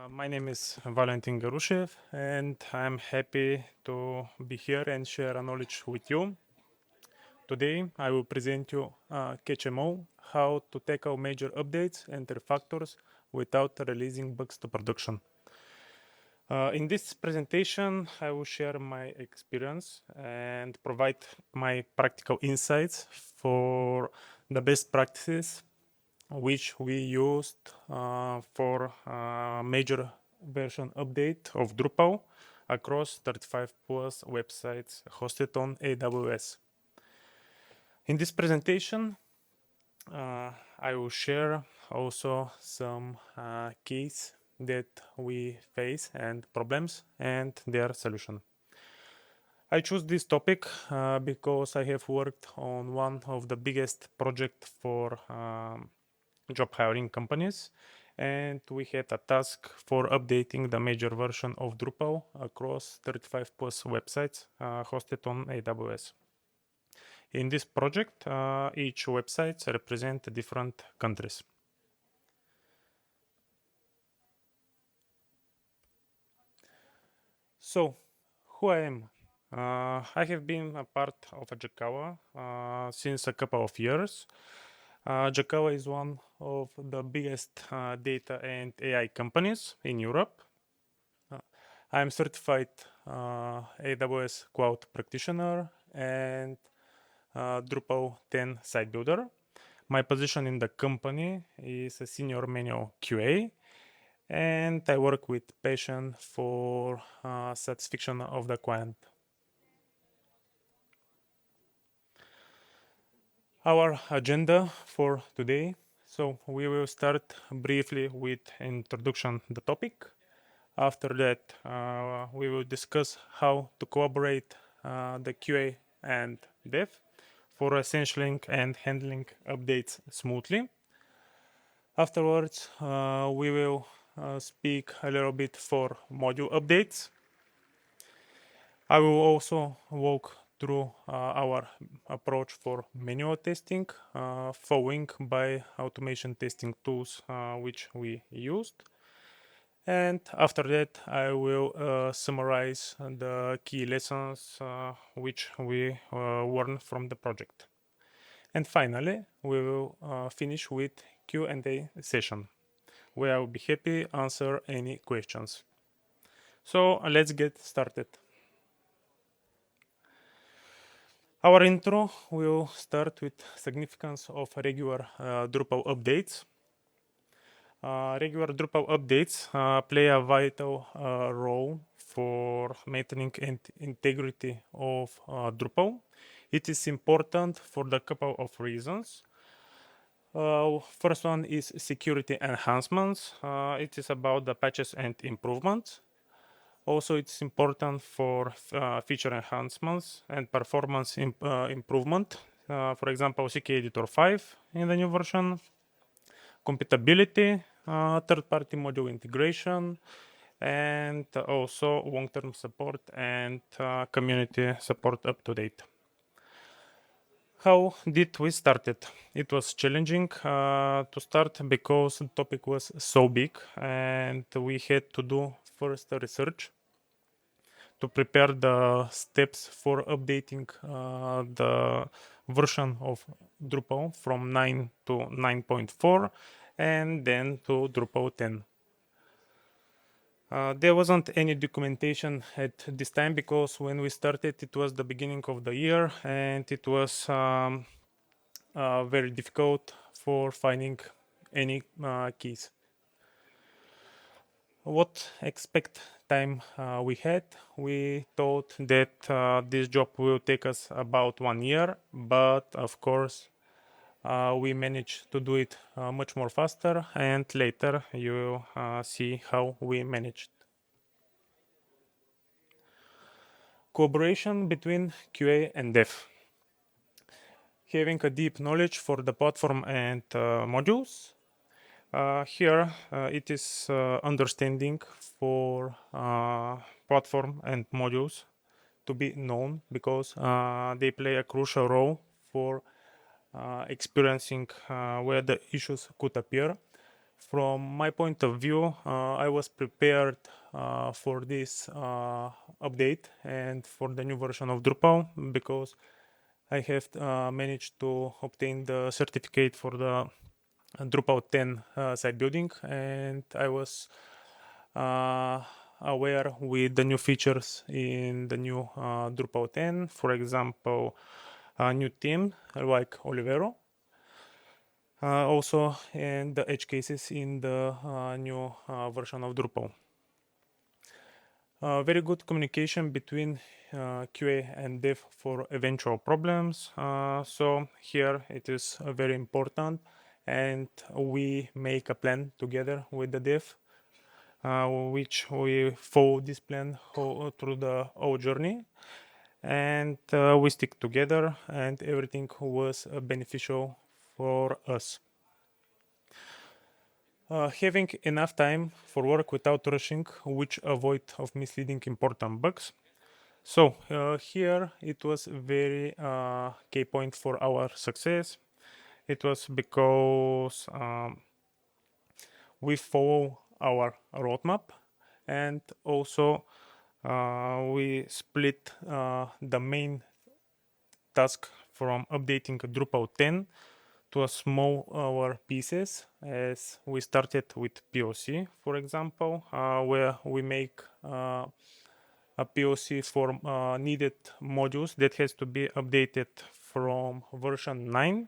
My name is Valentin Garushev, and I'm happy to be here and share a knowledge with you. Today, I will present you KHMO, how to tackle major updates and refactors without releasing bugs to production. In this presentation, I will share my experience and provide my practical insights for the best practices which we used for major version update of Drupal across 35 plus websites hosted on AWS. In this presentation, I will share also some case that we face and problems and their solution. I choose this topic because I have worked on one of the biggest projects for job hiring companies, and we had a task for updating the major version of Drupal across 35 plus websites hosted on AWS. In this project, each website represents different countries. So, who I am? I have been a part of Jakawa since a couple of years. Jakawa is one of the biggest data and AI companies in Europe. I am certified AWS Cloud Practitioner and Drupal 10 site builder. My position in the company is a senior manual QA, and I work with passion for satisfaction of the client. Our agenda for today. So we will start briefly with introduction to the topic. After that, we will discuss how to collaborate the QA and dev for essentialing and handling updates smoothly. Afterwards, we will speak a little bit for module updates. I will also walk through our approach for manual testing, following by automation testing tools which we used. And after that, I will summarize the key lessons which we learned from the project. And finally, we will finish with Q&A session, where I will be happy to answer any questions. So let's get started. Our intro will start with significance of regular Drupal updates. Regular Drupal updates play a vital role for maintaining integrity of Drupal. It is important for the couple of reasons. First one is security enhancements. It is about the patches and improvements. Also, it's important for feature enhancements and performance improvement. For example, CK Editor 5 in the new version. Compatibility, third-party module integration, and also long-term support and community support up to date. How did we start it? It was challenging to start because the topic was so big and we had to do first research to prepare the steps for updating the version of Drupal from 9 to 9.4 and then to Drupal 10. There wasn't any documentation at this time because when we started it was the beginning of the year and it was very difficult for finding any keys. What expect time we had? We thought that this job will take us about 1 year, but of course we managed to do it much more faster, and later you will see how we managed. Collaboration between QA and dev. Having a deep knowledge for the platform and modules. Here it is understanding for platform and modules to be known because they play a crucial role for experiencing where the issues could appear. From my point of view, I was prepared for this update and for the new version of Drupal because I have managed to obtain the certificate for the Drupal 10 site building, and I was uh, aware with the new features in the new Drupal 10. For example, a new theme like Olivero. Also, and the edge cases in the new version of Drupal. Very good communication between QA and dev for eventual problems. So here it is very important, and we make a plan together with the dev, which we follow this plan through the whole journey, and we stick together, and everything was beneficial for us. Having enough time for work without rushing, which avoid of misleading important bugs. So here it was very key point for our success. It was because we follow our roadmap, and also we split the main task from updating Drupal 10 to a small pieces, as we started with POC, for example, where we make a POC for needed modules that has to be updated from version 9,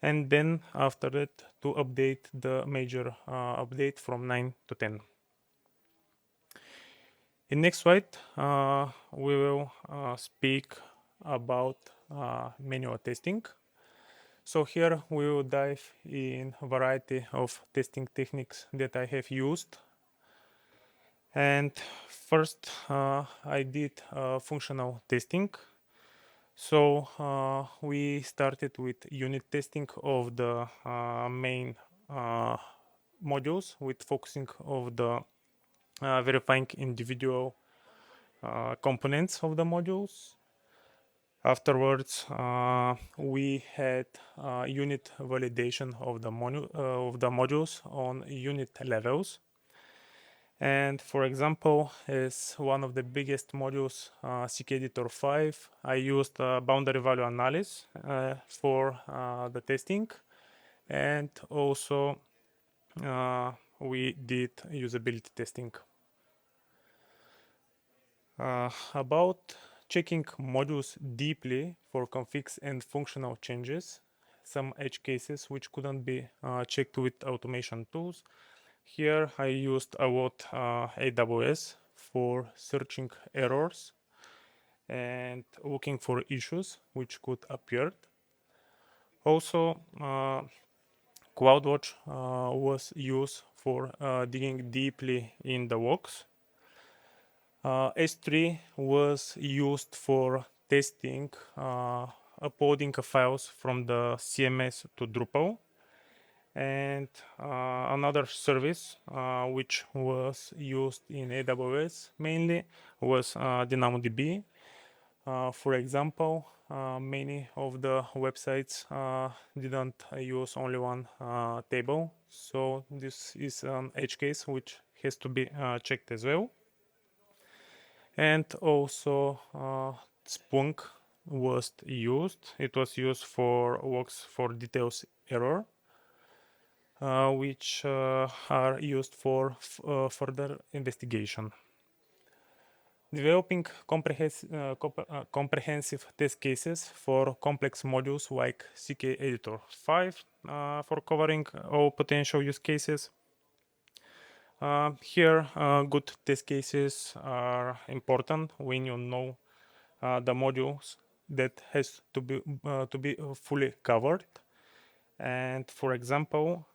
and then after that to update the major update from 9 to 10. In next slide, we will speak about manual testing. So here we will dive in a variety of testing techniques that I have used. And first, I did functional testing. So we started with unit testing of the main modules, with focusing of the verifying individual components of the modules. Afterwards, we had unit validation of the modules on unit levels. And for example, as one of the biggest modules, CK Editor 5, I used boundary value analysis for the testing, and also we did usability testing. About checking modules deeply for configs and functional changes, some edge cases which couldn't be checked with automation tools. Here I used a lot AWS for searching errors and looking for issues which could appear. Also, CloudWatch was used for digging deeply in the logs. S3 was used for testing uploading files from the CMS to Drupal. And another service which was used in AWS mainly was DynamoDB. For example, many of the websites didn't use only one table, so this is an edge case which has to be checked as well. And also Splunk was used. It was used for logs for details error, which are used for further investigation. Developing comprehensive test cases for complex modules like CK Editor 5 for covering all potential use cases. Here, good test cases are important when you know the modules that has to be fully covered. And for example,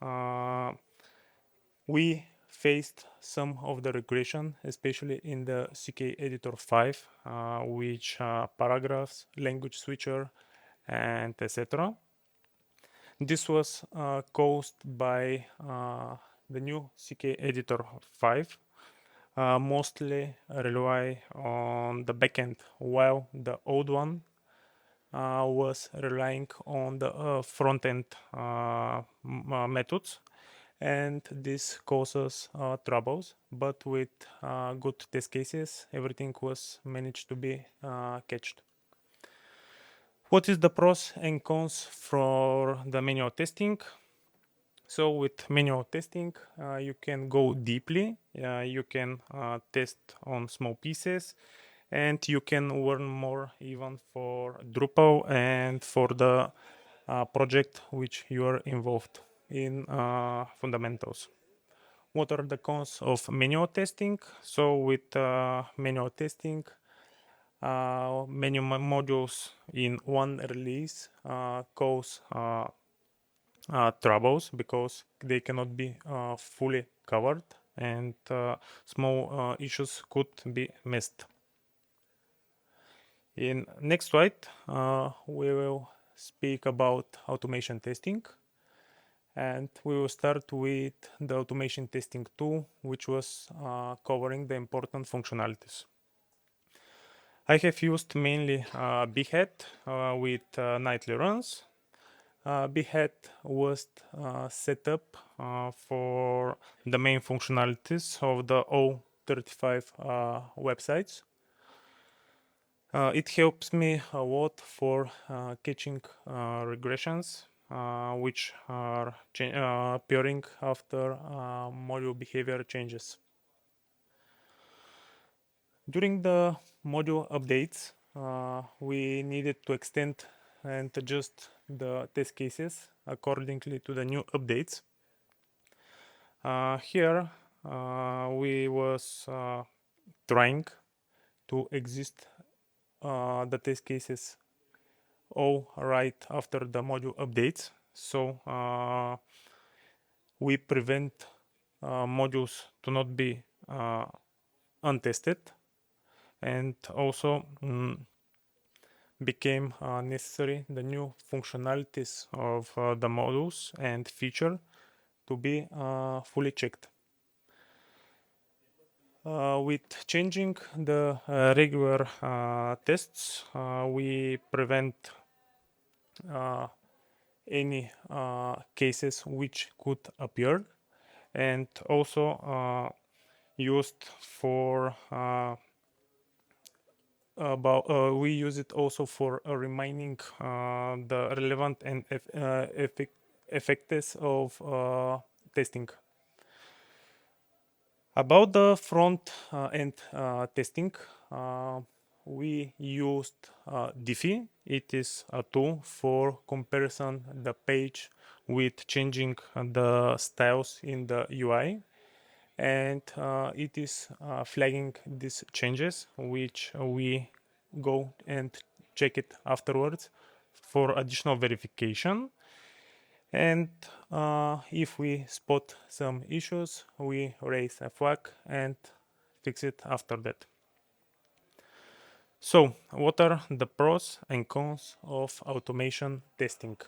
we faced some of the regression, especially in the CK Editor 5, which paragraphs, language switcher, and etc. This was caused by the new CK Editor 5 mostly rely on the backend, while the old one was relying on the front-end methods. and this causes troubles. But with good test cases, everything was managed to be catched. What is the pros and cons for the manual testing? So with manual testing, you can go deeply, you can test on small pieces, and you can learn more even for Drupal and for the project which you are involved in fundamentals. What are the cons of manual testing? So with manual testing, many modules in one release cause troubles because they cannot be fully covered, and small issues could be missed. In next slide, we will speak about automation testing, and we will start with the automation testing tool, which was covering the important functionalities. I have used mainly Behead with nightly runs. Behead was set up for the main functionalities of the all 35 websites. It helps me a lot for catching regressions which are appearing after module behavior changes. During the module updates, we needed to extend and adjust the test cases accordingly to the new updates. Here we was trying to exist the test cases all right after the module updates, so we prevent modules to not be untested, and also became necessary the new functionalities of the modules and feature to be fully checked. With changing the regular tests, we prevent any cases which could appear, and also used for we use it also for reminding the relevant and effects of testing. About the front end testing, we used Diffie. It is a tool for comparison the page with changing the styles in the UI, and it is flagging these changes, which we go and check it afterwards for additional verification. And if we spot some issues, we raise a flag and fix it after that. So, what are the pros and cons of automation testing?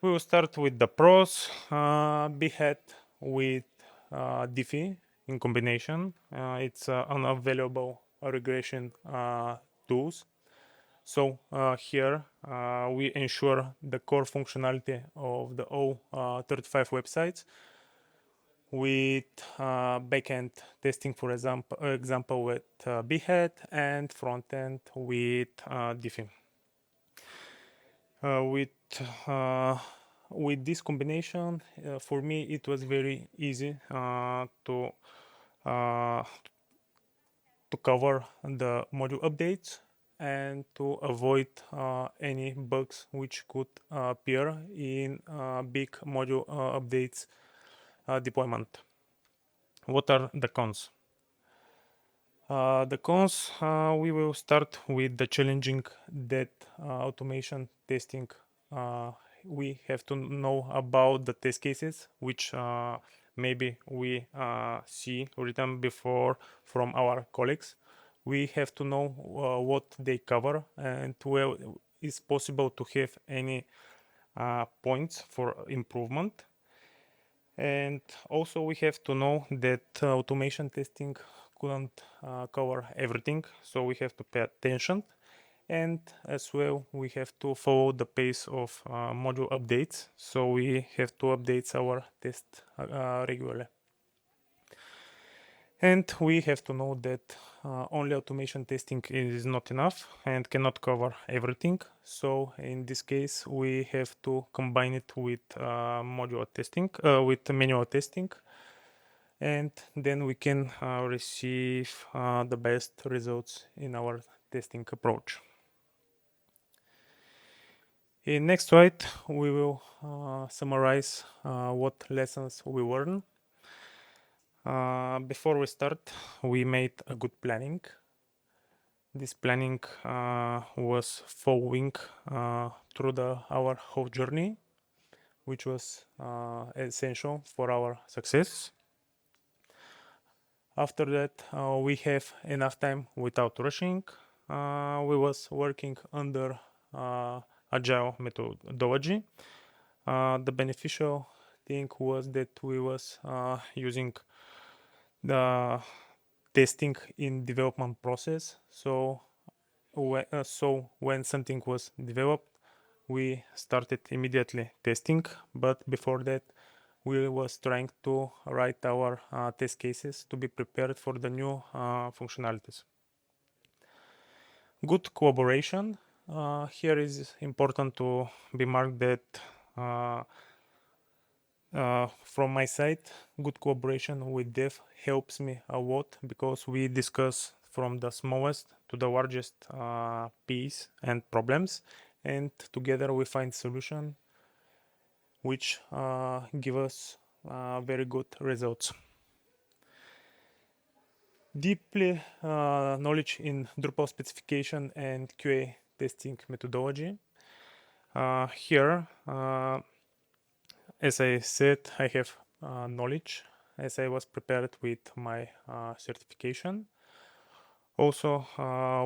We will start with the pros. Behead with Diffie in combination. It's unavailable regression tools. So here we ensure the core functionality of the all 35 websites with backend testing, for example with Behead, and frontend with Diffie. With this combination, for me it was very easy to cover the module updates and to avoid any bugs which could appear in big module updates deployment. What are the cons? The cons, we will start with the challenging that automation testing. We have to know about the test cases, which maybe we see written before from our colleagues. We have to know what they cover and where is possible to have any points for improvement. And also we have to know that automation testing couldn't cover everything, so we have to pay attention. And as well, we have to follow the pace of module updates, so we have to update our test regularly. And we have to know that only automation testing is not enough and cannot cover everything. So in this case, we have to combine it with modular testing, with manual testing, and then we can receive the best results in our testing approach. In next slide, we will summarize what lessons we learned. Before we start, we made a good planning. This planning was following through our whole journey, which was essential for our success. After that, we have enough time without rushing. We was working under agile methodology. The beneficial thing was that we was using the testing in development process. So when something was developed, we started immediately testing. But before that, we was trying to write our test cases to be prepared for the new functionalities. Good collaboration. Here is important to be marked that from my side, good collaboration with dev helps me a lot because we discuss from the smallest to the largest piece and problems, and together we find solution which give us very good results. Deeply knowledge in Drupal specification and QA testing methodology. Here, as I said, I have knowledge as I was prepared with my certification. Also,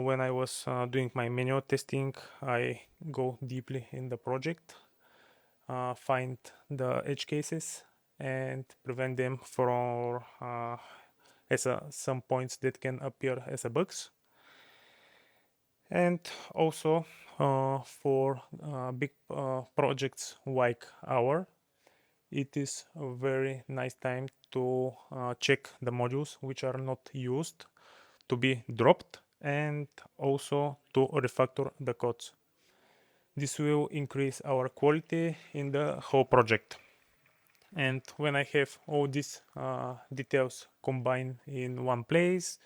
when I was doing my manual testing, I go deeply in the project, find the edge cases and prevent them from some points that can appear as a bugs. And also for big projects like our, it is a very nice time to check the modules which are not used to be dropped and also to refactor the codes. This will increase our quality in the whole project. And when I have all these details combined in one place,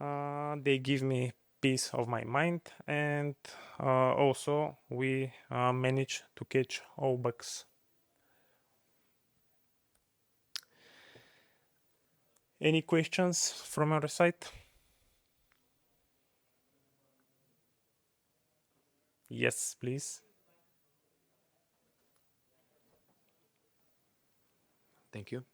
they give me peace of my mind, and also we manage to catch all bugs. Any questions from your side? Yes, please. Thank you.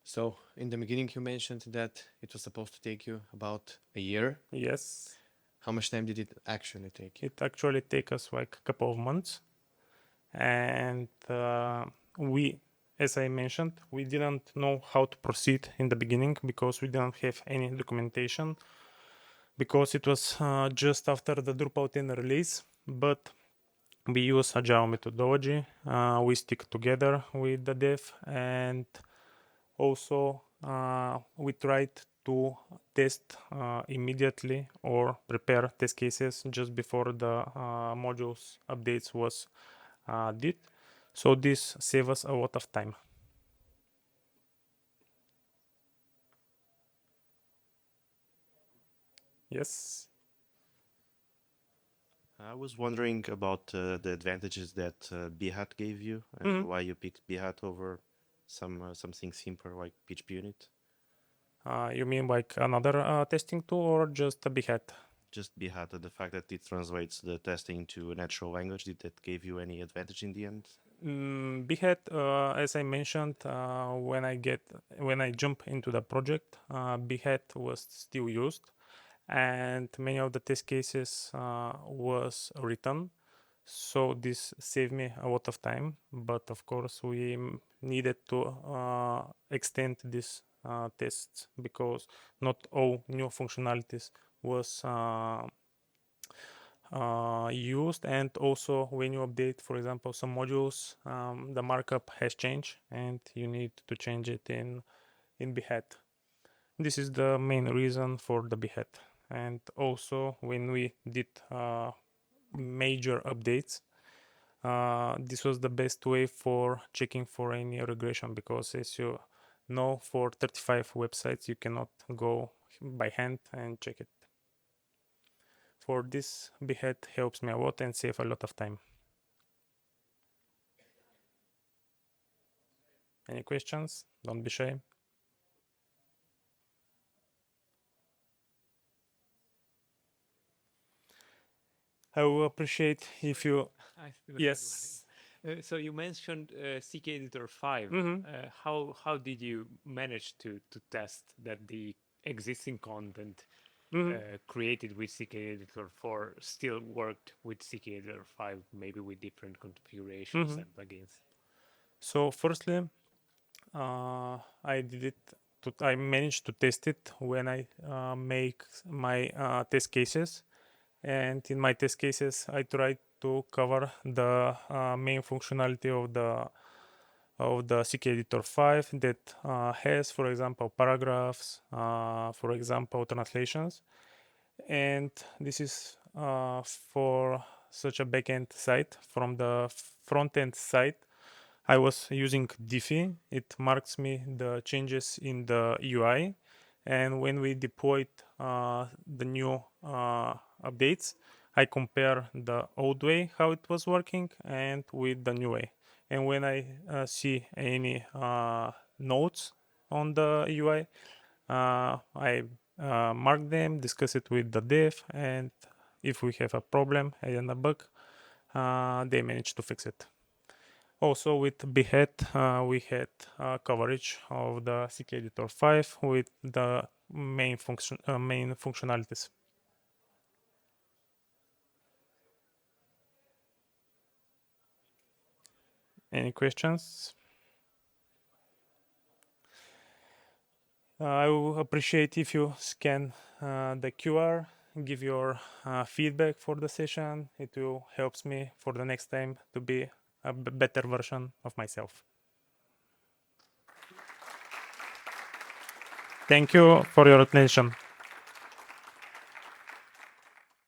So in the beginning, you mentioned that it was supposed to take you about a year. Yes. How much time did it actually take you? It actually take us like a couple of months, and we, as I mentioned, we didn't know how to proceed in the beginning because we didn't have any documentation, because it was just after the Drupal 10 release. But we use agile methodology. We stick together with the dev, and also we tried to test immediately or prepare test cases just before the modules updates was did. So this saves us a lot of time. Yes. I was wondering about the advantages that Behat gave you and why you picked Behat over something simpler like PHP Unit. You mean like another testing tool or just a Behat? Just Behat, the fact that it translates the testing to a natural language, did that give you any advantage in the end? Behat, as I mentioned, when I jump into the project, Behat was still used, and many of the test cases was written. So this saved me a lot of time, but of course we needed to extend these tests because not all new functionalities was used, and also when you update, for example, some modules, the markup has changed and you need to change it in Behat. This is the main reason for the Behat. And also when we did major updates, this was the best way for checking for any regression, because as you know, for 35 websites you cannot go by hand and check it. For this, Behat helps me a lot and save a lot of time. Any questions? Don't be shy. I will appreciate if you... Yes. So you mentioned CK Editor 5. Mhm. How did you manage to test that the existing content created with CK Editor 4 still worked with CK Editor 5, maybe with different configurations and plugins? So firstly, I did it. I managed to test it when I make my test cases, and in my test cases, I tried to cover the main functionality of the CK Editor 5 that has, for example, paragraphs, for example, translations, and this is for such a backend site. From the front-end side, I was using Diffie. It marks me the changes in the UI, and when we deployed the new updates, I compare the old way how it was working and with the new way. And when I see any notes on the UI, I mark them, discuss it with the dev, and if we have a problem and a bug, they manage to fix it. Also with Behat, we had coverage of the CK Editor 5 with the main functionalities. Any questions? I will appreciate if you scan the QR, give your feedback for the session. It will help me for the next time to be a better version of myself. Thank you for your attention.